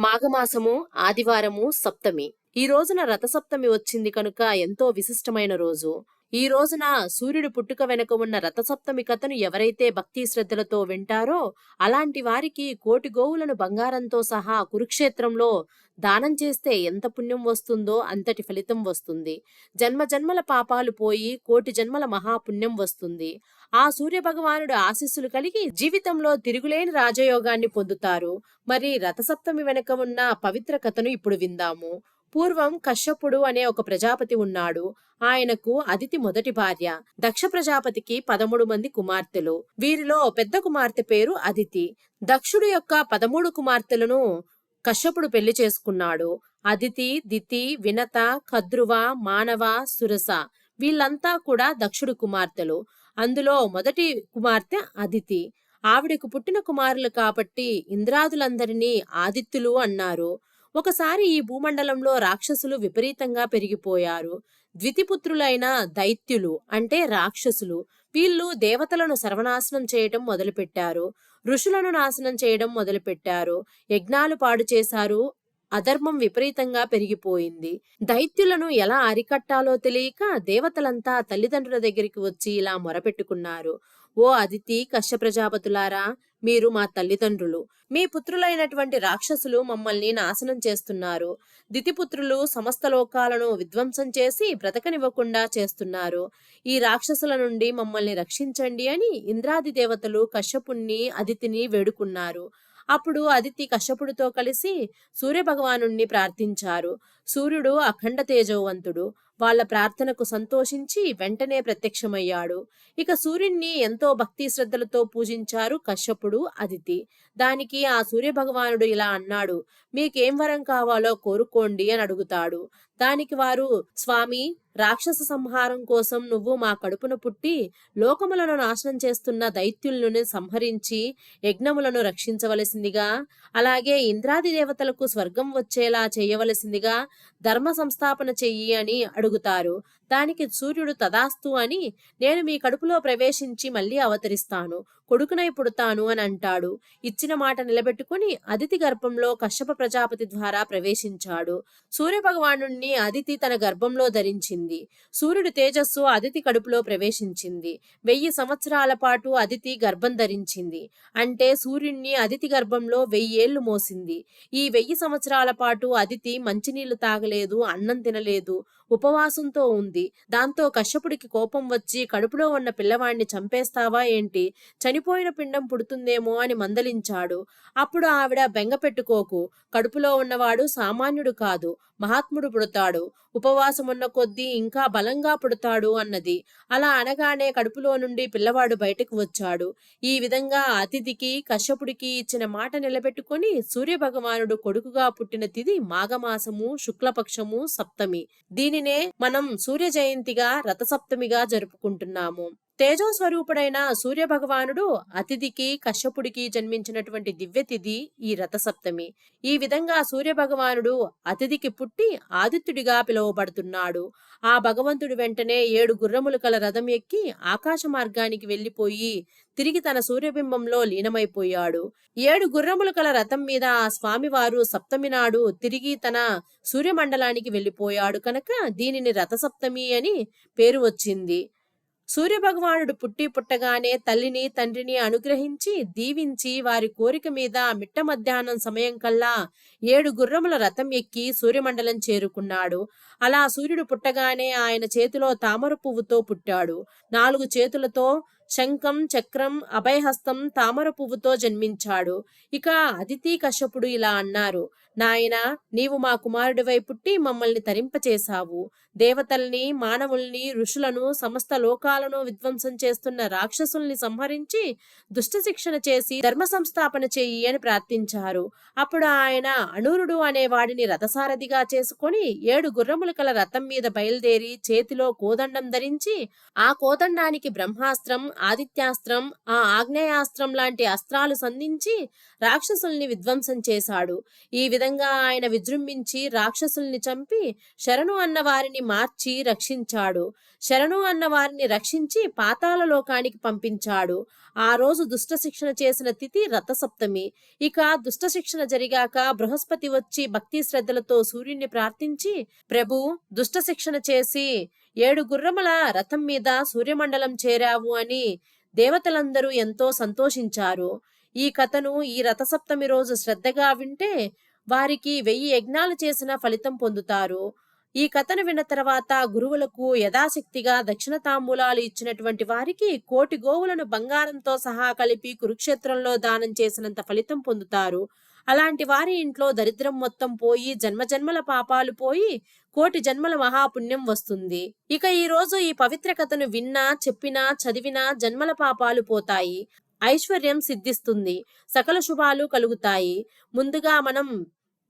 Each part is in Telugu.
మాఘమాసము ఆదివారము సప్తమి. ఈ రోజున రథసప్తమి వచ్చింది కనుక ఎంతో విశిష్టమైన రోజు. ఈ రోజున సూర్యుడు పుట్టుక వెనుక ఉన్న రథసప్తమి కథను ఎవరైతే భక్తి శ్రద్ధలతో వింటారో అలాంటి వారికి కోటి గోవులను బంగారంతో సహా కురుక్షేత్రంలో దానం చేస్తే ఎంత పుణ్యం వస్తుందో అంతటి ఫలితం వస్తుంది. జన్మ జన్మల పాపాలు పోయి కోటి జన్మల మహాపుణ్యం వస్తుంది. ఆ సూర్య భగవానుడు ఆశీస్సులు కలిగి జీవితంలో తిరుగులేని రాజయోగాన్ని పొందుతారు. మరి రథసప్తమి వెనుక ఉన్న పవిత్ర కథను ఇప్పుడు విందాము. పూర్వం కశ్యపుడు అనే ఒక ప్రజాపతి ఉన్నాడు. ఆయనకు అదితి మొదటి భార్య. దక్ష ప్రజాపతికి 13 మంది కుమార్తెలు. వీరిలో పెద్ద కుమార్తె పేరు అదితి. దక్షుడు యొక్క 13 కుమార్తెలను కశ్యపుడు పెళ్లి చేసుకున్నాడు. అదితి, దితి, వినత, కద్రువ, మానవ, సురస వీళ్ళంతా కూడా దక్షుడు కుమార్తెలు. అందులో మొదటి కుమార్తె అదితి. ఆవిడకు పుట్టిన కుమారులు కాబట్టి ఇంద్రాదులందరినీ ఆదిత్యులు అన్నారు. ఒకసారి ఈ భూమండలంలో రాక్షసులు విపరీతంగా పెరిగిపోయారు. ద్వితిపుత్రులైన దైత్యులు అంటే రాక్షసులు. వీళ్ళు దేవతలను సర్వనాశనం చేయటం మొదలుపెట్టారు. ఋషులను నాశనం చేయడం మొదలుపెట్టారు. యజ్ఞాలు పాడు చేశారు. అధర్మం విపరీతంగా పెరిగిపోయింది. దైత్యులను ఎలా అరికట్టాలో తెలియక దేవతలంతా తల్లిదండ్రుల దగ్గరికి వచ్చి ఇలా మొరపెట్టుకున్నారు. ఓ అదితి, కశ్య ప్రజాపతులారా, మీరు మా తల్లిదండ్రులు. మీ పుత్రులైనటువంటి రాక్షసులు మమ్మల్ని నాశనం చేస్తున్నారు. దితిపుత్రులు సమస్త లోకాలను విధ్వంసం చేసి బ్రతకనివ్వకుండా చేస్తున్నారు. ఈ రాక్షసుల నుండి మమ్మల్ని రక్షించండి అని ఇంద్రాది దేవతలు కశ్యపుణ్ణి, అదితిని వేడుకున్నారు. అప్పుడు అదితి కశ్యపుడితో కలిసి సూర్యభగవానుణ్ణి ప్రార్థించారు. సూర్యుడు అఖండ తేజోవంతుడు. వాళ్ళ ప్రార్థనకు సంతోషించి వెంటనే ప్రత్యక్షమయ్యాడు. ఇక సూర్యుణ్ణి ఎంతో భక్తి శ్రద్ధలతో పూజించారు కశ్యపుడు, అదితి. దానికి ఆ సూర్యభగవానుడు ఇలా అన్నాడు, మీకేం వరం కావాలో కోరుకోండి అని అడుగుతాడు. దానికి వారు, స్వామి, రాక్షస సంహారం కోసం నువ్వు మా కడుపున పుట్టి లోకములను నాశనం చేస్తున్న దైత్యులను సంహరించి యజ్ఞములను రక్షించవలసిందిగా, అలాగే ఇంద్రాది దేవతలకు స్వర్గం వచ్చేలా చేయవలసిందిగా ధర్మ సంస్థాపన చెయ్యి అని అడుగుతారు. దానికి సూర్యుడు తదాస్తు అని, నేను మీ కడుపులో ప్రవేశించి మళ్ళీ అవతరిస్తాను, కొడుకునై పుడతాను అని అంటాడు. ఇచ్చిన మాట నిలబెట్టుకుని అదితి గర్భంలో కశ్యప ప్రజాపతి ద్వారా ప్రవేశించాడు. సూర్యభగవానుణ్ణి అదితి తన గర్భంలో ధరించింది. సూర్యుడి తేజస్సు అదితి కడుపులో ప్రవేశించింది. 1000 సంవత్సరాల పాటు అదితి గర్భం ధరించింది. అంటే సూర్యుణ్ణి అదితి గర్భంలో 1000 ఏళ్లు మోసింది. ఈ 1000 సంవత్సరాల పాటు అదితి మంచినీళ్లు తాగలేదు, అన్నం తినలేదు, ఉపవాసంతో ఉంది. దాంతో కశ్యపుడికి కోపం వచ్చి, కడుపులో ఉన్న పిల్లవాణ్ణి చంపేస్తావా ఏంటి, చనిపోయిన పిండం పుడుతుందేమో అని మందలించాడు. అప్పుడు ఆవిడ, బెంగ పెట్టుకోకు, కడుపులో ఉన్నవాడు సామాన్యుడు కాదు, మహాత్ముడు పుడతాడు, ఉపవాసమున్న కొద్దీ ఇంకా బలంగా పుడతాడు అన్నది. అలా అనగానే కడుపులో నుండి పిల్లవాడు బయటకు వచ్చాడు. ఈ విధంగా అతిథికి కశ్యపుడికి ఇచ్చిన మాట నిలబెట్టుకుని సూర్యభగవానుడు కొడుకుగా పుట్టిన తిథి మాఘమాసము శుక్లపక్షము సప్తమి. దీనినే మనం సూర్య జయంతిగా రథసప్తమిగా జరుపుకుంటున్నాము. తేజోస్వరూపుడైన సూర్య భగవానుడు అతిథికి కశ్యపుడికి జన్మించినటువంటి దివ్యతిథి ఈ రథసప్తమి. ఈ విధంగా సూర్య భగవానుడు అతిథికి పుట్టి ఆదిత్యుడిగా పిలువబడుతున్నాడు. ఆ భగవంతుడు వెంటనే 7 గుర్రములు కల రథం ఎక్కి ఆకాశ మార్గానికి వెళ్లిపోయి తిరిగి తన సూర్యబింబంలో లీనమైపోయాడు. 7 గుర్రములు కల రథం మీద ఆ స్వామివారు సప్తమి నాడు తిరిగి తన సూర్యమండలానికి వెళ్లిపోయాడు కనుక దీనిని రథసప్తమి అని పేరు వచ్చింది. సూర్యభగవానుడు పుట్టగానే తల్లిని తండ్రిని అనుగ్రహించి దీవించి వారి కోరిక మీద మిట్ట మధ్యాహ్నం సమయం కల్లా 7 గుర్రముల రథం ఎక్కి సూర్యమండలం చేరుకున్నాడు. అలా సూర్యుడు పుట్టగానే ఆయన చేతిలో తామర పువ్వుతో పుట్టాడు. 4 చేతులతో శంఖం, చక్రం, అభయహస్తం, తామర పువ్వుతో జన్మించాడు. ఇక అదితి కశ్యపుడు ఇలా అన్నారు, నాయనా, నీవు మా కుమారుడివై పుట్టి మమ్మల్ని తరింపచేశావు. దేవతల్ని, మానవుల్ని, ఋషులను, సమస్త లోకాలను విధ్వంసం చేస్తున్న రాక్షసుల్ని సంహరించి దుష్ట శిక్షణ చేసి ధర్మ సంస్థాపన చెయ్యి అని ప్రార్థించారు. అప్పుడు ఆయన అనూరుడు అనే వాడిని రథసారథిగా చేసుకొని 7 గుర్రములు కల రథం మీద బయలుదేరి చేతిలో కోదండం ధరించి ఆ కోదండానికి బ్రహ్మాస్త్రం, ఆదిత్యాస్త్రం, ఆ ఆగ్నేయాస్త్రం లాంటి అస్త్రాలు సంధించి రాక్షసుల్ని విధ్వంసం చేశాడు. ఈ విధంగా ఆయన విజృంభించి రాక్షసుల్ని చంపి శరణు అన్న వారిని మార్చి రక్షించాడు. శరణు అన్న వారిని రక్షించి పాతాళ లోకానికి పంపించాడు. ఆ రోజు దుష్ట శిక్షణ చేసిన తిథి రథసప్తమి. ఇక దుష్ట శిక్షణ జరిగాక బృహస్పతి వచ్చి భక్తి శ్రద్ధలతో సూర్యుని ప్రార్థించి, ప్రభు, దుష్ట శిక్షణ చేసి 7 గుర్రముల రథం మీద సూర్యమండలం చేరావు అని దేవతలందరూ ఎంతో సంతోషించారు. ఈ కథను ఈ రథసప్తమి రోజు శ్రద్ధగా వింటే వారికి 1000 యజ్ఞాలు చేసిన ఫలితం పొందుతారు. ఈ కథను విన్న తర్వాత గురువులకు యథాశక్తిగా దక్షిణ తాంబూలాలు ఇచ్చినటువంటి వారికి 1,000,000 గోవులను బంగారంతో సహా కలిపి కురుక్షేత్రంలో దానం చేసినంత ఫలితం పొందుతారు. అలాంటి వారి ఇంట్లో దరిద్రం మొత్తం పోయి జన్మజన్మల పాపాలు పోయి 1,000,000 జన్మల మహాపుణ్యం వస్తుంది. ఇక ఈ రోజు ఈ పవిత్ర కథను విన్నా, చెప్పినా, చదివినా జన్మల పాపాలు పోతాయి, ఐశ్వర్యం సిద్ధిస్తుంది, సకల శుభాలు కలుగుతాయి. ముందుగా మనం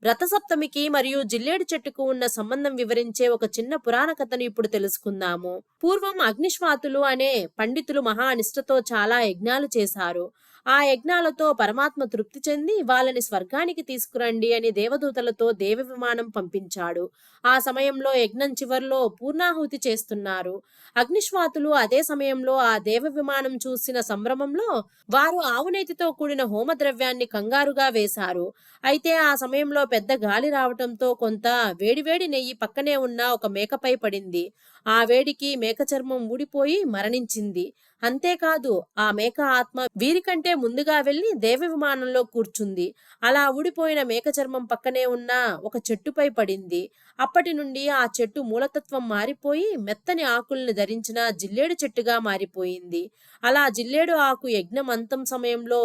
రథసప్తమికి మరియు జిల్లేడు చెట్టుకు ఉన్న సంబంధం వివరించే ఒక చిన్న పురాణ కథను ఇప్పుడు తెలుసుకుందాము. పూర్వం అగ్నిశ్వాతులు అనే పండితులు మహా నిష్ఠతో చాలా యజ్ఞాలు చేశారు. ఆ యజ్ఞాలతో పరమాత్మ తృప్తి చెంది వాళ్ళని స్వర్గానికి తీసుకురండి అని దేవదూతలతో దేవ విమానం పంపించాడు. ఆ సమయంలో యజ్ఞం చివర్లో పూర్ణాహుతి చేస్తున్నారు. అగ్నిశ్వాతులు అదే సమయంలో ఆ దేవ విమానం చూసిన సంభ్రమంలో వారు ఆవునేతితో కూడిన హోమద్రవ్యాన్ని కంగారుగా వేశారు. అయితే ఆ సమయంలో పెద్ద గాలి రావటంతో కొంత వేడివేడి నెయ్యి పక్కనే ఉన్న ఒక మేకపై పడింది. ఆ వేడికి మేక చర్మం ఊడిపోయి మరణించింది. అంతేకాదు ఆ మేక ఆత్మ వీరికంటే ముందుగా వెళ్లి దేవ విమానంలో కూర్చుంది. అలా ఊడిపోయిన మేక చర్మం పక్కనే ఉన్న ఒక చెట్టుపై పడింది. అప్పటి నుండి ఆ చెట్టు మూలతత్వం మారిపోయి మెత్తని ఆకుల్ని ధరించిన జిల్లేడు చెట్టుగా మారిపోయింది. అలా జిల్లేడు ఆకు యజ్ఞం అంతం సమయంలో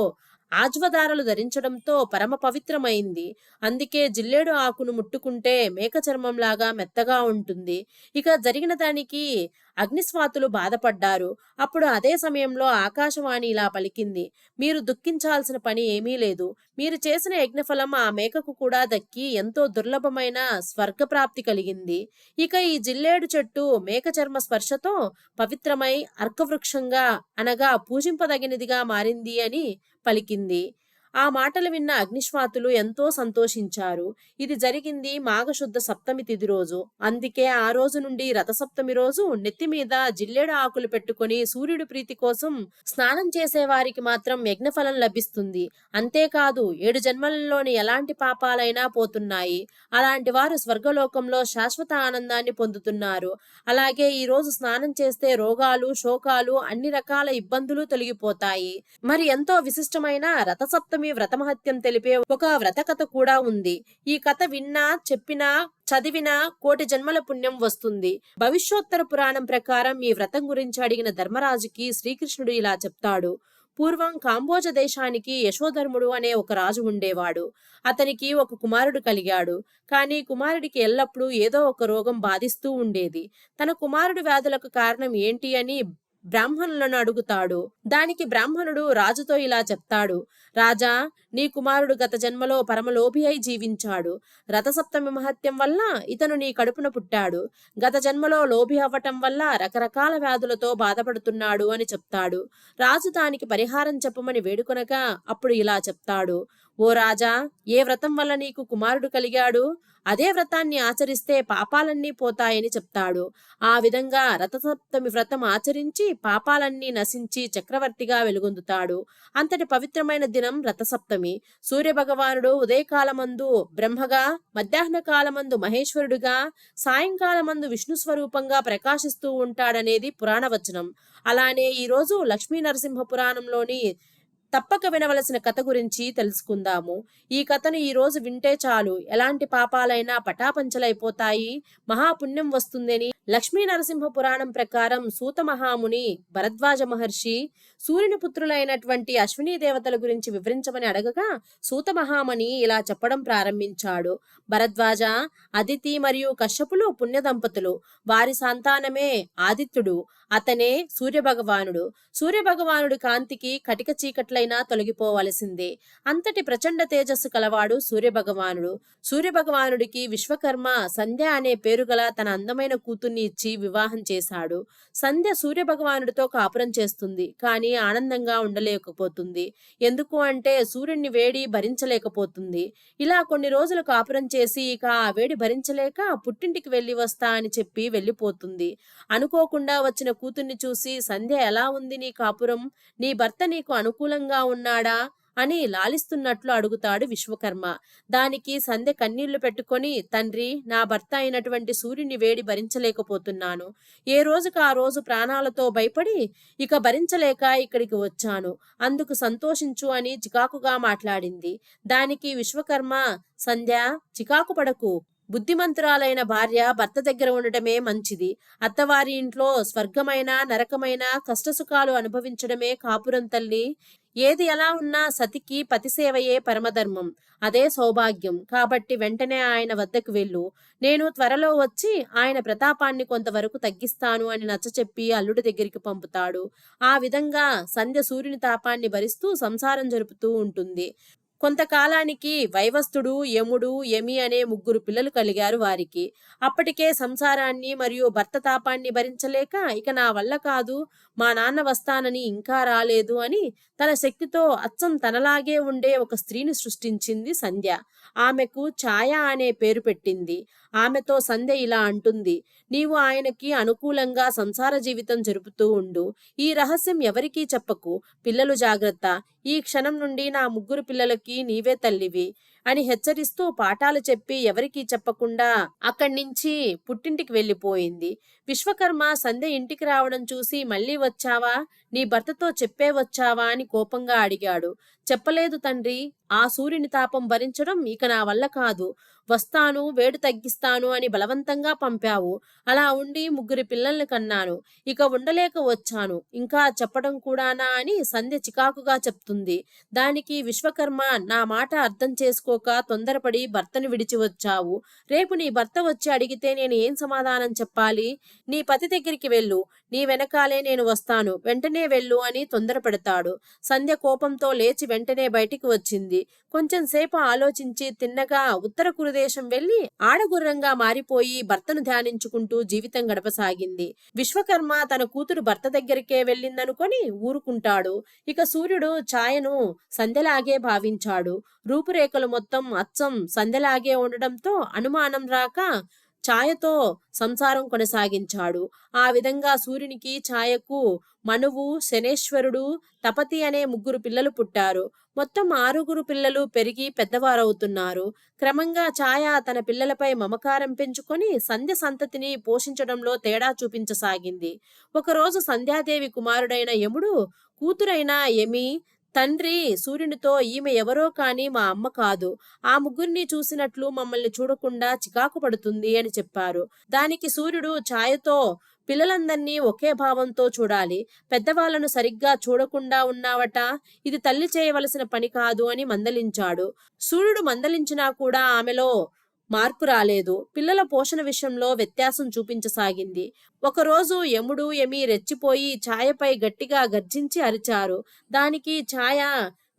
ఆజ్వదారలు ధరించడంతో పరమ పవిత్రమైంది. అందుకే జిల్లేడు ఆకును ముట్టుకుంటే మేక చర్మంలాగా మెత్తగా ఉంటుంది. ఇక జరిగిన దానికి అగ్నిస్వాతులు బాధపడ్డారు. అప్పుడు అదే సమయంలో ఆకాశవాణి ఇలా పలికింది, మీరు దుఃఖించాల్సిన పని ఏమీ లేదు. మీరు చేసిన యజ్ఞఫలం ఆ మేకకు కూడా దక్కి ఎంతో దుర్లభమైన స్వర్గప్రాప్తి కలిగింది. ఇక ఈ జిల్లేడు చెట్టు మేక చర్మ స్పర్శతో పవిత్రమై అర్కవృక్షంగా అనగా పూజింపదగినదిగా మారింది అని పలికింది. ఆ మాటలు విన్న అగ్నిశ్వాతులు ఎంతో సంతోషించారు. ఇది జరిగింది మాఘశుద్ధ సప్తమి తిథి రోజు. అందుకే ఆ రోజు నుండి రథసప్తమి రోజు నెత్తి మీద జిల్లేడు ఆకులు పెట్టుకొని సూర్యుడి ప్రీతి కోసం స్నానం చేసే వారికి మాత్రం యజ్ఞఫలం లభిస్తుంది. అంతేకాదు 7 జన్మలలోని ఎలాంటి పాపాలైనా పోతున్నాయి. అలాంటి వారు స్వర్గలోకంలో శాశ్వత ఆనందాన్ని పొందుతున్నారు. అలాగే ఈ రోజు స్నానం చేస్తే రోగాలు, శోకాలు, అన్ని రకాల ఇబ్బందులు తొలగిపోతాయి. మరి ఎంతో విశిష్టమైన రథసప్తమి వ్రతమహత్యం తెలిపే ఒక వ్రత కథ కూడా ఉంది. ఈ కథ విన్నా, చెప్పినా, చదివినా 1,000,000 జన్మల పుణ్యం వస్తుంది. భవిష్యోత్తర పురాణం ప్రకారం ఈ వ్రతం గురించి అడిగిన ధర్మరాజుకి శ్రీకృష్ణుడు ఇలా చెప్తాడు. పూర్వం కాంబోజ దేశానికి యశోధర్ముడు అనే ఒక రాజు ఉండేవాడు. అతనికి ఒక కుమారుడు కలిగాడు. కానీ కుమారుడికి ఎల్లప్పుడూ ఏదో ఒక రోగం బాధిస్తూ ఉండేది. తన కుమారుడి వ్యాధులకు కారణం ఏంటి అని బ్రాహ్మణులను అడుగుతాడు. దానికి బ్రాహ్మణుడు రాజుతో ఇలా చెప్తాడు, రాజా, నీ కుమారుడు గత జన్మలో పరమలోభి అయి జీవించాడు. రథసప్తమి మహత్యం వల్ల ఇతను నీ కడుపున పుట్టాడు. గత జన్మలో లోభి అవ్వటం వల్ల రకరకాల వ్యాధులతో బాధపడుతున్నాడు అని చెప్తాడు. రాజు దానికి పరిహారం చెప్పమని వేడుకొనగా అప్పుడు ఇలా చెప్తాడు, ఓ రాజా, ఏ వ్రతం వల్ల నీకు కుమారుడు కలిగాడు అదే వ్రతాన్ని ఆచరిస్తే పాపాలన్నీ పోతాయని చెప్తాడు. ఆ విధంగా రథసప్తమి వ్రతం ఆచరించి పాపాలన్నీ నశించి చక్రవర్తిగా వెలుగొందుతాడు. అంతటి పవిత్రమైన దినం రథసప్తమి. సూర్యభగవానుడు ఉదయకాలమందు బ్రహ్మగా, మధ్యాహ్న కాలమందు మహేశ్వరుడుగా, సాయంకాలమందు విష్ణు స్వరూపంగా ప్రకాశిస్తూ ఉంటాడనేది పురాణవచనం. అలానే ఈరోజు లక్ష్మీ నరసింహ పురాణంలోని తప్పక వినవలసిన కథ గురించి తెలుసుకుందాము. ఈ కథను ఈ రోజు వింటే చాలు, ఎలాంటి పాపాలైనా పటాపంచలైపోతాయి, మహాపుణ్యం వస్తుందని లక్ష్మీ నరసింహ పురాణం ప్రకారం సూత మహాముని భరద్వాజ మహర్షి సూర్యుని పుత్రులైనటువంటి అశ్విని దేవతల గురించి వివరించమని అడగగా సూత మహాముని ఇలా చెప్పడం ప్రారంభించాడు. భరద్వాజ, అదితి మరియు కశ్యపులు పుణ్య దంపతులు. వారి సంతానమే ఆదిత్యుడు. అతనే సూర్యభగవానుడు. సూర్యభగవానుడి కాంతికి కటిక చీకట్లైనా తొలగిపోవలసిందే. అంతటి ప్రచండ తేజస్సు కలవాడు సూర్యభగవానుడు. సూర్యభగవానుడికి విశ్వకర్మ సంధ్య అనే పేరు గల తన అందమైన కూతుర్ని కూతుర్ని ఇచ్చి వివాహం చేశాడు. సంధ్య సూర్యభగవానుడితో కాపురం చేస్తుంది. కానీ ఆనందంగా ఉండలేకపోతుంది. ఎందుకు అంటే సూర్యుని వేడి భరించలేకపోతుంది. ఇలా కొన్ని రోజులు కాపురం చేసి ఇక ఆ వేడి భరించలేక పుట్టింటికి వెళ్ళి వస్తా అని చెప్పి వెళ్ళిపోతుంది. అనుకోకుండా వచ్చిన కూతుర్ని చూసి, సంధ్య ఎలా ఉంది నీ కాపురం? నీ భర్త నీకు అనుకూలంగా ఉన్నాడా అని లాలిస్తున్నట్లు అడుగుతాడు విశ్వకర్మ. దానికి సంధ్య కన్నీళ్లు పెట్టుకొని, తండ్రి, నా భర్త అయినటువంటి సూర్యుని వేడి భరించలేకపోతున్నాను. ఏ రోజుకు ఆ రోజు ప్రాణాలతో భయపడి ఇక భరించలేక ఇక్కడికి వచ్చాను. అందుకు సంతోషించు అని చికాకుగా మాట్లాడింది. దానికి విశ్వకర్మ, సంధ్య, చికాకు పడకు. బుద్ధిమంతురాలైన భార్య భర్త దగ్గర ఉండటమే మంచిది. అత్తవారి ఇంట్లో స్వర్గమైన నరకమైన కష్టసుఖాలు అనుభవించడమే కాపురం తల్లి. ఏది ఎలా ఉన్నా సతికి పతిసేవయే పరమధర్మం. అదే సౌభాగ్యం. కాబట్టి వెంటనే ఆయన వద్దకు వెళ్ళు. నేను త్వరలో వచ్చి ఆయన ప్రతాపాన్ని కొంతవరకు తగ్గిస్తాను అని నచ్చచెప్పి అల్లుడి దగ్గరికి పంపుతాడు. ఆ విధంగా సంధ్య సూర్యుని తాపాన్ని భరిస్తూ సంసారం జరుపుతూ ఉంటుంది. కొంతకాలానికి వైవస్తుడు, యముడు, యమి అనే 3 పిల్లలు కలిగారు వారికి. అప్పటికే సంసారాన్ని మరియు భర్త తాపాన్ని భరించలేక ఇక నా వల్ల కాదు, మా నాన్న వస్తానని ఇంకా రాలేదు అని తన శక్తితో అచ్చం తనలాగే ఉండే ఒక స్త్రీని సృష్టించింది సంధ్య. ఆమెకు ఛాయ అనే పేరు పెట్టింది. ఆమెతో సంధ్య ఇలా అంటుంది, నీవు ఆయనకి అనుకూలంగా సంసార జీవితం జరుపుతూ ఉండు. ఈ రహస్యం ఎవరికీ చెప్పకు. పిల్లలు జాగ్రత్త. ఈ క్షణం నుండి నా 3 పిల్లలకి నీవే తల్లివి అని హెచ్చరిస్తూ పాఠాలు చెప్పి ఎవరికీ చెప్పకుండా అక్కడి నుంచి పుట్టింటికి వెళ్ళిపోయింది. విశ్వకర్మ సంధ్య ఇంటికి రావడం చూసి, మళ్ళీ వచ్చావా? నీ భర్తతో చెప్పే వచ్చావా అని కోపంగా అడిగాడు. చెప్పలేదు తండ్రి. ఆ సూర్యుని తాపం భరించడం ఇక నా వల్ల కాదు. వస్తాను, వేడి తగ్గిస్తాను అని బలవంతంగా పంపావు. అలా ఉండి 3 పిల్లల్ని కన్నాను. ఇక ఉండలేక వచ్చాను. ఇంకా చెప్పడం కూడానా అని సంధ్య చికాకుగా చెప్తుంది. దానికి విశ్వకర్మ, నా మాట అర్థం చేసుకోక తొందరపడి భర్తను విడిచి వచ్చావు. రేపు నీ భర్త వచ్చి అడిగితే నేను ఏం సమాధానం చెప్పాలి? నీ పతి దగ్గరికి వెళ్ళు. నీ వెనకాలే నేను వస్తాను. వెంటనే వెళ్ళు అని తొందర పెడతాడు. సంధ్య కోపంతో లేచి వెంటనే బయటికి వచ్చింది. కొంచెం సేపు ఆలోచించి తిన్నగా ఉత్తర కురుదేశం వెళ్లి ఆడగుర్రంగా మారిపోయి భర్తను ధ్యానించుకుంటూ జీవితం గడపసాగింది. విశ్వకర్మ తన కూతురు భర్త దగ్గరికే వెళ్ళిందనుకొని ఊరుకుంటాడు. ఇక సూర్యుడు ఛాయను సంధ్యలాగే భావించాడు. రూపురేఖలు మొత్తం అచ్చం సంధ్యలాగే ఉండడంతో అనుమానం రాక ఛాయతో సంసారం కొనసాగించాడు. ఆ విధంగా సూర్యునికి ఛాయకు మనువు, శనేశ్వరుడు, తపతి అనే 3 పిల్లలు పుట్టారు. మొత్తం 6 పిల్లలు పెరిగి పెద్దవారవుతున్నారు. క్రమంగా ఛాయ తన పిల్లలపై మమకారం పెంచుకొని సంధ్య సంతతిని పోషించడంలో తేడా చూపించసాగింది. ఒకరోజు సంధ్యాదేవి కుమారుడైన యముడు కూతురైన యమి, తండ్రి సూర్యునితో, ఈమె ఎవరో కాని మా అమ్మ కాదు. ఆ 3 చూసినట్లు మమ్మల్ని చూడకుండా చికాకు పడుతుంది అని చెప్పారు. దానికి సూర్యుడు ఛాయతో, పిల్లలందర్నీ ఒకే భావంతో చూడాలి. పెద్దవాళ్లను సరిగ్గా చూడకుండా ఉన్నావట. ఇది తల్లి చేయవలసిన పని కాదు అని మందలించాడు. సూర్యుడు మందలించినా కూడా ఆమెలో మార్పు రాలేదు. పిల్లల పోషణ విషయంలో వ్యత్యాసం చూపించసాగింది. ఒకరోజు యముడు, యమి రెచ్చిపోయి ఛాయపై గట్టిగా గర్జించి అరిచారు. దానికి ఛాయ,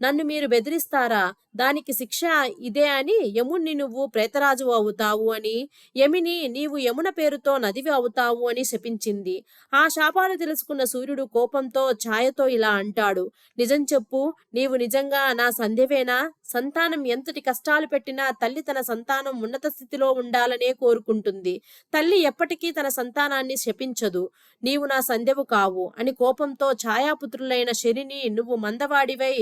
నన్ను మీరు బెదిరిస్తారా? దానికి శిక్ష ఇదే అని యముణ్ణి నువ్వు ప్రేతరాజు అవుతావు అని, యమిని నీవు యమున పేరుతో నదివి అవుతావు అని శపించింది. ఆ శాపాలు తెలుసుకున్న సూర్యుడు కోపంతో ఛాయతో ఇలా అంటాడు, నిజం చెప్పు, నీవు నిజంగా నా సంధ్యవేనా? సంతానం ఎంతటి కష్టాలు పెట్టినా తల్లి తన సంతానం ఉన్నత స్థితిలో ఉండాలనే కోరుకుంటుంది. తల్లి ఎప్పటికీ తన సంతానాన్ని శపించదు. నీవు నా సంధ్యవు కావు అని కోపంతో ఛాయాపుత్రులైన శనిని, నువ్వు మందవాడివై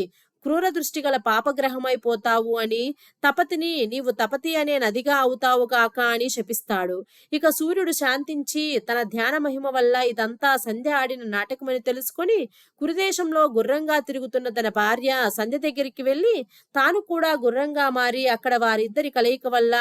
క్రూర దృష్టిగల పాపగ్రహమైపోతావు అని, తపతిని నీవు తపతి అనే నదిగా అవుతావు కాక అని శపిస్తాడు. ఇక సూర్యుడు శాంతించి తన ధ్యాన మహిమ వల్ల ఇదంతా సంధ్య ఆడిన నాటకమని తెలుసుకొని కురుదేశంలో గుర్రంగా తిరుగుతున్న తన భార్య సంధ్య దగ్గరికి వెళ్లి తాను కూడా గుర్రంగా మారి అక్కడ వారిద్దరి కలయిక వల్ల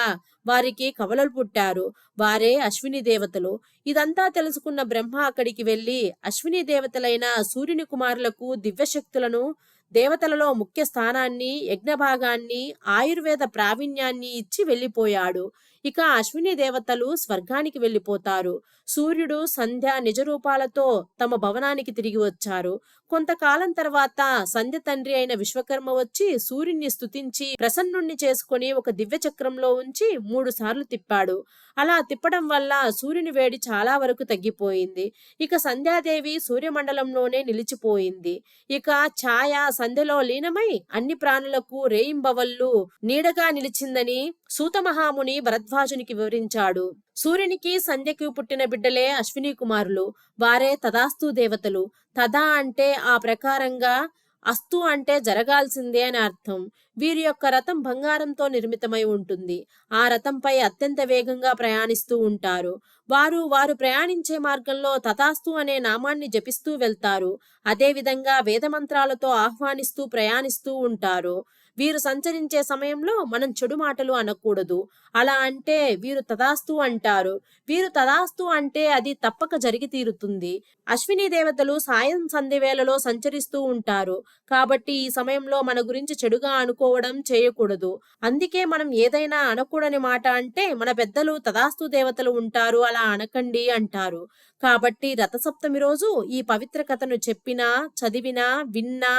వారికి కవలలు పుట్టారు. వారే అశ్విని దేవతలు. ఇదంతా తెలుసుకున్న బ్రహ్మ అక్కడికి వెళ్లి అశ్విని దేవతలైన సూర్యుని కుమారులకు దివ్యశక్తులను, దేవతలలో ముఖ్య స్థానాన్ని, యజ్ఞభాగాన్ని, ఆయుర్వేద ప్రావీణ్యాన్ని ఇచ్చి వెళ్ళిపోయాడు. ఇక అశ్విని దేవతలు స్వర్గానికి వెళ్ళిపోతారు. సూర్యుడు, సంధ్య నిజ రూపాలతో తమ భవనానికి తిరిగి వచ్చారు. కొంతకాలం తర్వాత సంధ్య తండ్రి అయిన విశ్వకర్మ వచ్చి సూర్యుని స్తుతించి ప్రసన్నుణ్ణి చేసుకుని ఒక దివ్య చక్రంలో ఉంచి 3 సార్లు తిప్పాడు. అలా తిప్పడం వల్ల సూర్యుని వేడి చాలా వరకు తగ్గిపోయింది. ఇక సంధ్యాదేవి సూర్యమండలంలోనే నిలిచిపోయింది. ఇక ఛాయ సంధ్యలో లీనమై అన్ని ప్రాణులకు రేయింబవళ్ళు నీడగా నిలిచిందని సూతమహాముని భరద్వాజునికి వివరించాడు. సూర్యునికి సంధ్యకు పుట్టిన బిడ్డలే అశ్విని కుమారులు. వారే తదాస్తు దేవతలు. తదా అంటే ఆ ప్రకారంగా, అస్తు అంటే జరగాల్సిందే అని అర్థం. వీరి యొక్క రథం బంగారంతో నిర్మితమై ఉంటుంది. ఆ రథంపై అత్యంత వేగంగా ప్రయాణిస్తూ ఉంటారు. వారు ప్రయాణించే మార్గంలో తథాస్తు అనే నామాన్ని జపిస్తూ వెళ్తారు. అదేవిధంగా వేదమంత్రాలతో ఆహ్వానిస్తూ ప్రయాణిస్తూ ఉంటారు. వీరు సంచరించే సమయంలో మనం చెడు మాటలు అనకూడదు. అలా అంటే వీరు తథాస్తు అంటారు. వీరు తథాస్తు అంటే అది తప్పక జరిగి తీరుతుంది. అశ్విని దేవతలు సాయం సంధ్య వేళలో సంచరిస్తూ ఉంటారు. కాబట్టి ఈ సమయంలో మన గురించి చెడుగా అనుకోవడం చేయకూడదు. అందుకే మనం ఏదైనా అనకూడని మాట అంటే మన పెద్దలు తథాస్తు దేవతలు ఉంటారు, అలా అనకండి అంటారు. కాబట్టి రథసప్తమి రోజు ఈ పవిత్ర కథను చెప్పినా, చదివినా, విన్నా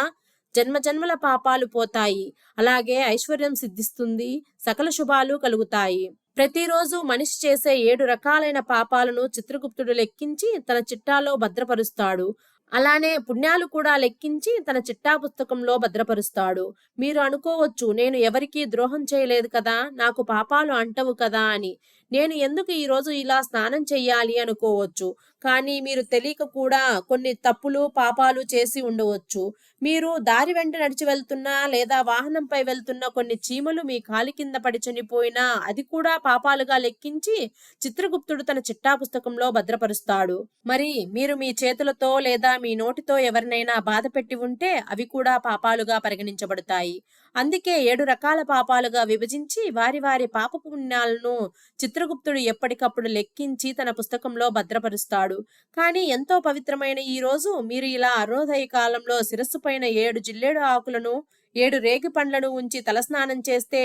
జన్మజన్మల పాపాలు పోతాయి. అలాగే ఐశ్వర్యం సిద్ధిస్తుంది, సకల శుభాలు కలుగుతాయి. ప్రతిరోజు మనిషి చేసే 7 రకాలైన పాపాలను చిత్రగుప్తుడు లెక్కించి తన చిట్టాలో భద్రపరుస్తాడు. అలానే పుణ్యాలు కూడా లెక్కించి తన చిట్టా పుస్తకంలో భద్రపరుస్తాడు. మీరు అనుకోవచ్చు, నేను ఎవరికీ ద్రోహం చేయలేదు కదా, నాకు పాపాలు అంటవు కదా అని. నేను ఎందుకు ఈ రోజు ఇలా స్నానం చెయ్యాలి అనుకోవచ్చు. కానీ మీరు తెలియక కూడా కొన్ని తప్పులు పాపాలు చేసి ఉండవచ్చు. మీరు దారి వెంట నడిచి వెళ్తున్నా లేదా వాహనంపై వెళ్తున్న కొన్ని చీమలు మీ కాలి కింద పడి చనిపోయినా అది కూడా పాపాలుగా లెక్కించి చిత్రగుప్తుడు తన చిట్టా పుస్తకంలో భద్రపరుస్తాడు. మరి మీరు మీ చేతులతో లేదా మీ నోటితో ఎవరినైనా బాధ పెట్టి ఉంటే అవి కూడా పాపాలుగా పరిగణించబడతాయి. అందుకే 7 రకాల పాపాలుగా విభజించి వారి వారి పాప పుణ్యాలను చిత్రగుప్తుడు ఎప్పటికప్పుడు లెక్కించి తన పుస్తకంలో భద్రపరుస్తాడు. కానీ ఎంతో పవిత్రమైన ఈ రోజు మీరు ఇలా అరుణోదయ కాలంలో శిరస్సు పైన 7 జిల్లేడు ఆకులను 7 రేగి పండ్లను ఉంచి తలస్నానం చేస్తే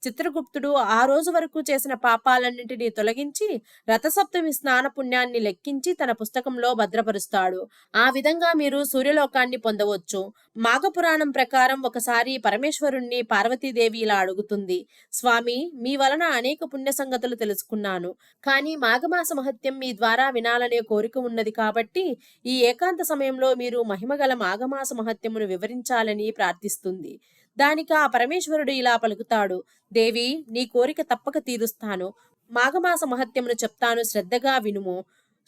చిత్రగుప్తుడు ఆ రోజు వరకు చేసిన పాపాలన్నింటినీ తొలగించి రథసప్తమి స్నాన పుణ్యాన్ని లెక్కించి తన పుస్తకంలో భద్రపరుస్తాడు. ఆ విధంగా మీరు సూర్యలోకాన్ని పొందవచ్చు. మాఘపురాణం ప్రకారం ఒకసారి పరమేశ్వరుణ్ణి పార్వతీదేవి ఇలా అడుగుతుంది, స్వామి, మీ వలన అనేక పుణ్య సంగతులు తెలుసుకున్నాను. కానీ మాఘమాస మహత్యం మీ ద్వారా వినాలనే కోరిక ఉన్నది కాబట్టి ఈ ఏకాంత సమయంలో మీరు మహిమగల మాఘమాస మహత్యమును వివరించాలని ప్రార్థిస్తుంది. దానికి ఆ పరమేశ్వరుడు ఇలా పలుకుతాడు, దేవి, నీ కోరిక తప్పక తీరుస్తాను. మాఘమాస మహత్యమును చెప్తాను, శ్రద్ధగా వినుము.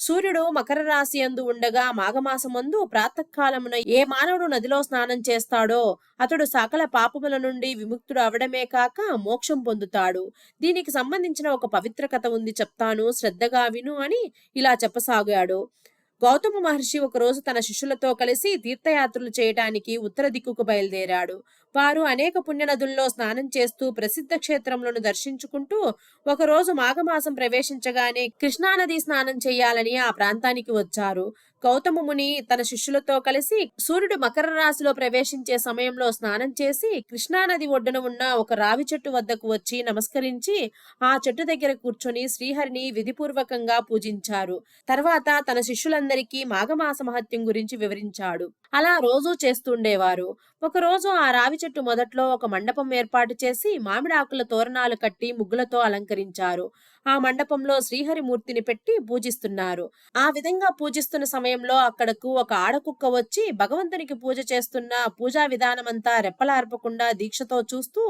సూర్యుడు మకర రాశి యందు ఉండగా మాఘమాసమందు ప్రాతకాలమున ఏ మానవుడు నదిలో స్నానం చేస్తాడో అతడు సకల పాపముల నుండి విముక్తుడు అవడమే కాక మోక్షం పొందుతాడు. దీనికి సంబంధించిన ఒక పవిత్ర కథ ఉంది, చెప్తాను, శ్రద్ధగా విను అని ఇలా చెప్పసాగాడు. గౌతమ మహర్షి ఒకరోజు తన శిష్యులతో కలిసి తీర్థయాత్రలు చేయటానికి ఉత్తర దిక్కుకు బయలుదేరాడు. వారు అనేక పుణ్యనదుల్లో స్నానం చేస్తూ ప్రసిద్ధ క్షేత్రములను దర్శించుకుంటూ ఒకరోజు మాఘమాసం ప్రవేశించగానే కృష్ణానది స్నానం చేయాలని ఆ ప్రాంతానికి వచ్చారు. గౌతమ ముని తన శిష్యులతో కలిసి సూర్యుడు మకర రాశిలో ప్రవేశించే సమయంలో స్నానం చేసి కృష్ణానది ఒడ్డున ఉన్న ఒక రావి చెట్టు వద్దకు వచ్చి నమస్కరించి ఆ చెట్టు దగ్గర కూర్చొని శ్రీహరిని విధిపూర్వకంగా పూజించారు. తర్వాత తన శిష్యులందరికీ మాఘమాస మహత్యం గురించి వివరించాడు. అలా రోజూ చేస్తుండేవారు. ఒకరోజు ఆ రావి చెట్టు మొదట్లో ఒక మండపం ఏర్పాటు చేసి మామిడాకుల తోరణాలు కట్టి ముగ్గులతో అలంకరించారు. ఆ మండపంలో శ్రీహరి మూర్తిని పెట్టి పూజిస్తున్నారు. ఆ విధంగా పూజిస్తున్న సమయంలో అక్కడకు ఒక ఆడకుక్క వచ్చి భగవంతునికి పూజ చేస్తున్న పూజా విధానమంతా రెప్పలార్పకుండా దీక్షతో చూస్తూ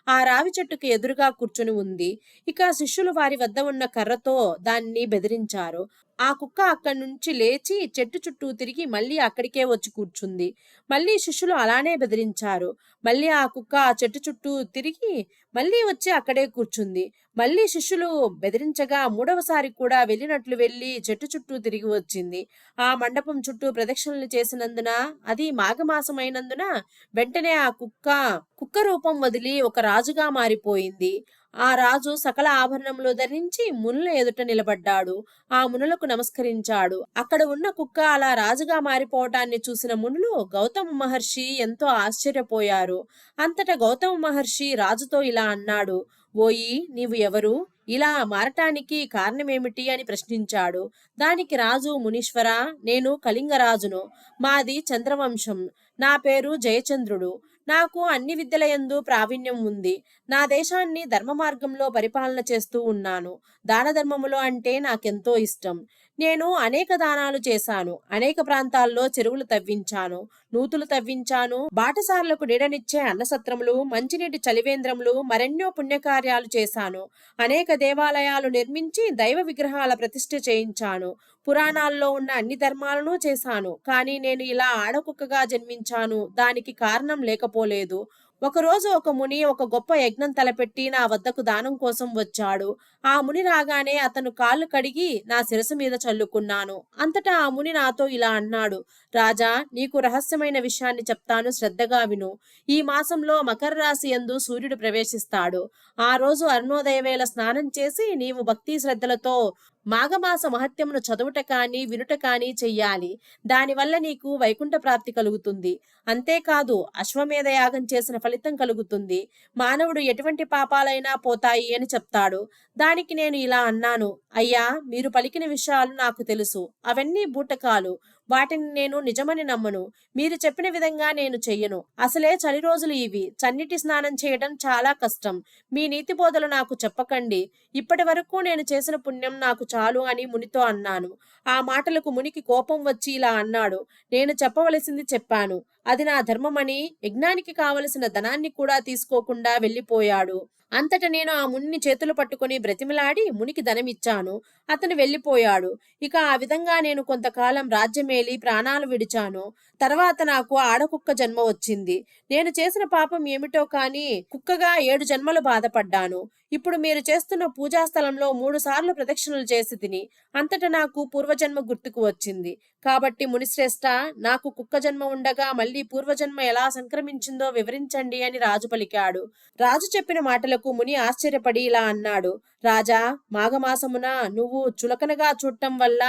ఆ రావి చెట్టుకు ఎదురుగా కూర్చుని ఉంది. ఇక శిష్యులు వారి వద్ద ఉన్న కర్రతో దాన్ని బెదిరించారు. ఆ కుక్క అక్కడి నుంచి లేచి చెట్టు చుట్టూ తిరిగి మళ్ళీ అక్కడికే వచ్చి కూర్చుంది. మళ్ళీ శిష్యులు అలానే బెదిరించారు. మళ్ళీ ఆ కుక్క ఆ చెట్టు చుట్టూ తిరిగి మళ్ళీ వచ్చి అక్కడే కూర్చుంది. మళ్ళీ శిష్యులు బెదిరించగా మూడవసారి కూడా వెళ్ళినట్లు వెళ్లి చెట్టు చుట్టూ తిరిగి వచ్చింది. ఆ మండపం చుట్టూ ప్రదక్షిణలు చేసినందున, అది మాఘమాసమైనందున వెంటనే ఆ కుక్క రూపం వదిలి ఒక రాజుగా మారిపోయింది. ఆ రాజు సకల ఆభరణములు ధరించి మునుల ఎదుట నిలబడ్డాడు. ఆ మునులకు నమస్కరించాడు. అక్కడ ఉన్న కుక్క అలా రాజుగా మారిపోవటాన్ని చూసిన మునులు గౌతమ మహర్షి ఎంతో ఆశ్చర్యపోయారు. అంతటా గౌతమ మహర్షి రాజుతో ఇలా అన్నాడు, ఓయి, నీవు ఎవరు? ఇలా మారటానికి కారణమేమిటి అని ప్రశ్నించాడు. దానికి రాజు, మునీశ్వరా, నేను కళింగరాజును. మాది చంద్రవంశం. నా పేరు జయచంద్రుడు. నాకు అన్ని విద్యలయందు ప్రావీణ్యం ఉంది. నా దేశాన్ని ధర్మ మార్గంలో పరిపాలన చేస్తూ ఉన్నాను. దాన ధర్మములు అంటే నాకెంతో ఇష్టం. నేను అనేక దానాలు చేశాను. అనేక ప్రాంతాల్లో చెరువులు తవ్వించాను, నూతులు తవ్వించాను. బాటసారులకు నీడనిచ్చే అన్నసత్రములు, మంచినీటి చలివేంద్రములు, మరెన్నో పుణ్యకార్యాలు చేశాను. అనేక దేవాలయాలు నిర్మించి దైవ విగ్రహాల ప్రతిష్ఠ చేయించాను. పురాణాల్లో ఉన్న అన్ని ధర్మాలను చేశాను. కానీ నేను ఇలా ఆడకుక్కగా జన్మించాను. దానికి కారణం లేకపోలేదు. ఒకరోజు ఒక ముని ఒక గొప్ప యజ్ఞం తలపెట్టి నా వద్దకు దానం కోసం వచ్చాడు. ఆ ముని రాగానే అతను కాళ్ళు కడిగి నా శిరసు మీద చల్లుకున్నాను. అంతటా ఆ ముని నాతో ఇలా అన్నాడు: రాజా, నీకు రహస్యమైన విషయాన్ని చెప్తాను, శ్రద్ధగా విను. ఈ మాసంలో మకర రాశి యందు సూర్యుడు ప్రవేశిస్తాడు. ఆ రోజు అరుణోదయ వేళ స్నానం చేసి నీవు భక్తి శ్రద్ధలతో మాఘమాస మహత్యమును చదువుట కాని వినుట కాని చెయ్యాలి. దానివల్ల నీకు వైకుంఠ ప్రాప్తి కలుగుతుంది. అంతేకాదు అశ్వమేధ యాగం చేసిన ఫలితం కలుగుతుంది. మానవుడు ఎటువంటి పాపాలైనా పోతాయి అని చెప్తాడు. దానికి నేను ఇలా అన్నాను: అయ్యా, మీరు పలికిన విషయాలు నాకు తెలుసు. అవన్నీ బూటకాలు. వాటిని నేను నిజమని నమ్మను. మీరు చెప్పిన విధంగా నేను చెయ్యను. అసలే చలి రోజులు ఇవి. చన్నీటి స్నానం చేయడం చాలా కష్టం. మీ నీతి బోధలు నాకు చెప్పకండి. ఇప్పటి వరకు నేను చేసిన పుణ్యం నాకు చాలు అని మునితో అన్నాను. ఆ మాటలకు మునికి కోపం వచ్చి ఇలా అన్నాడు: నేను చెప్పవలసింది చెప్పాను. అది నా ధర్మమని యజ్ఞానికి కావలసిన ధనాన్ని కూడా తీసుకోకుండా వెళ్ళిపోయాడు. అంతట నేను ఆ మునిని చేతులు పట్టుకుని బ్రతిమిలాడి మునికి ధనమిచ్చాను. అతను వెళ్ళిపోయాడు. ఇక ఆ విధంగా నేను కొంతకాలం రాజ్యమేలి ప్రాణాలు విడిచాను. తర్వాత నాకు ఆడకుక్క జన్మ వచ్చింది. నేను చేసిన పాపం ఏమిటో కాని కుక్కగా 7 జన్మలు బాధపడ్డాను. ఇప్పుడు మీరు చేస్తున్న పూజాస్థలంలో 3 సార్లు ప్రదక్షిణలు చేసి తిని అంతట నాకు పూర్వజన్మ గుర్తుకు వచ్చింది. కాబట్టి మునిశ్రేష్ట, నాకు కుక్క జన్మ ఉండగా మళ్ళీ పూర్వజన్మ ఎలా సంక్రమించిందో వివరించండి అని రాజు పలికాడు. రాజు చెప్పిన మాటలకు ముని ఆశ్చర్యపడి ఇలా అన్నాడు: రాజా, మాఘమాసమున నువ్వు చులకనగా చూడటం వల్ల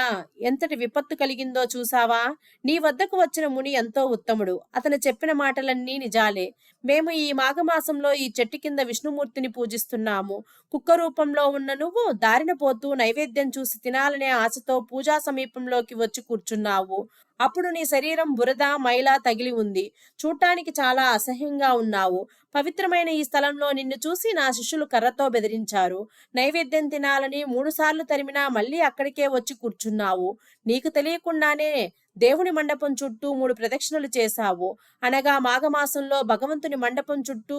ఎంతటి విపత్తు కలిగిందో చూసావా? నీ వద్దకు వచ్చిన ముని ఎంతో ఉత్తముడు. అతను చెప్పిన మాటలన్నీ నిజాలే. మేము ఈ మాఘమాసంలో ఈ చెట్టు కింద విష్ణుమూర్తిని పూజిస్తున్నాము. కుక్క రూపంలో ఉన్న నువ్వు దారిన పోతూ నైవేద్యం చూసి తినాలనే ఆశతో పూజా సమీపంలోకి వచ్చి కూర్చున్నావు. అప్పుడు నీ శరీరం బురద, మైల తగిలి ఉంది. చూడటానికి చాలా అసహ్యంగా ఉన్నావు. పవిత్రమైన ఈ స్థలంలో నిన్ను చూసి నా శిష్యులు కర్రతో బెదిరించారు. నైవేద్యం తినాలని 3 సార్లు తరిమినా మళ్ళీ అక్కడికే వచ్చి కూర్చున్నావు. నీకు తెలియకుండానే దేవుని మండపం చుట్టూ 3 ప్రదక్షిణలు చేశావు. అనగా మాఘమాసంలో భగవంతుని మండపం చుట్టూ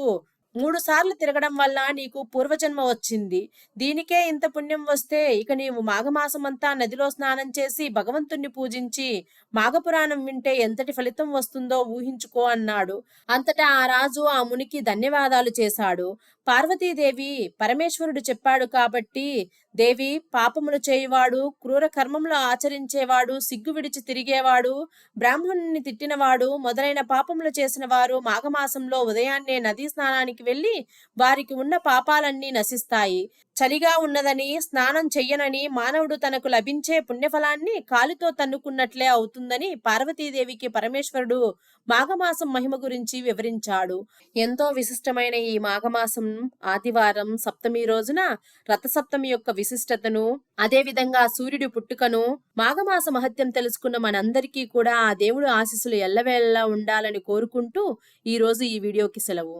3 సార్లు తిరగడం వల్ల నీకు పూర్వజన్మ వచ్చింది. దీనికే ఇంత పుణ్యం వస్తే ఇక నీవు మాఘమాసమంతా నదిలో స్నానం చేసి భగవంతుణ్ణి పూజించి మాఘపురాణం వింటే ఎంతటి ఫలితం వస్తుందో ఊహించుకో అన్నాడు. అంతటా ఆ రాజు ఆ మునికి ధన్యవాదాలు చేశాడు. పార్వతీదేవి పరమేశ్వరుడు చెప్పాడు కాబట్టి, దేవి, పాపములు చేయువాడు, క్రూర కర్మములు ఆచరించేవాడు, సిగ్గు విడిచి తిరిగేవాడు, బ్రాహ్మణుని తిట్టినవాడు మొదలైన పాపములు చేసిన వారు మాఘమాసంలో ఉదయాన్నే నదీ స్నానానికి వెళ్లి వారికి ఉన్న పాపాలన్నీ నశిస్తాయి. చలిగా ఉన్నదని స్నానం చెయ్యనని మానవుడు తనకు లభించే పుణ్యఫలాన్ని కాలితో తన్నుకున్నట్లే అవుతుందని పార్వతీదేవికి పరమేశ్వరుడు మాఘమాసం మహిమ గురించి వివరించాడు. ఎంతో విశిష్టమైన ఈ మాఘమాసం ఆదివారం సప్తమి రోజున రథసప్తమి యొక్క విశిష్టతను, అదే విధంగా సూర్యుడి పుట్టుకను, మాఘమాస మహత్యం తెలుసుకున్న మనందరికీ కూడా ఆ దేవుడు ఆశీస్సులు ఎల్లవేళలా ఉండాలని కోరుకుంటూ ఈ రోజు ఈ వీడియోకి సెలవు.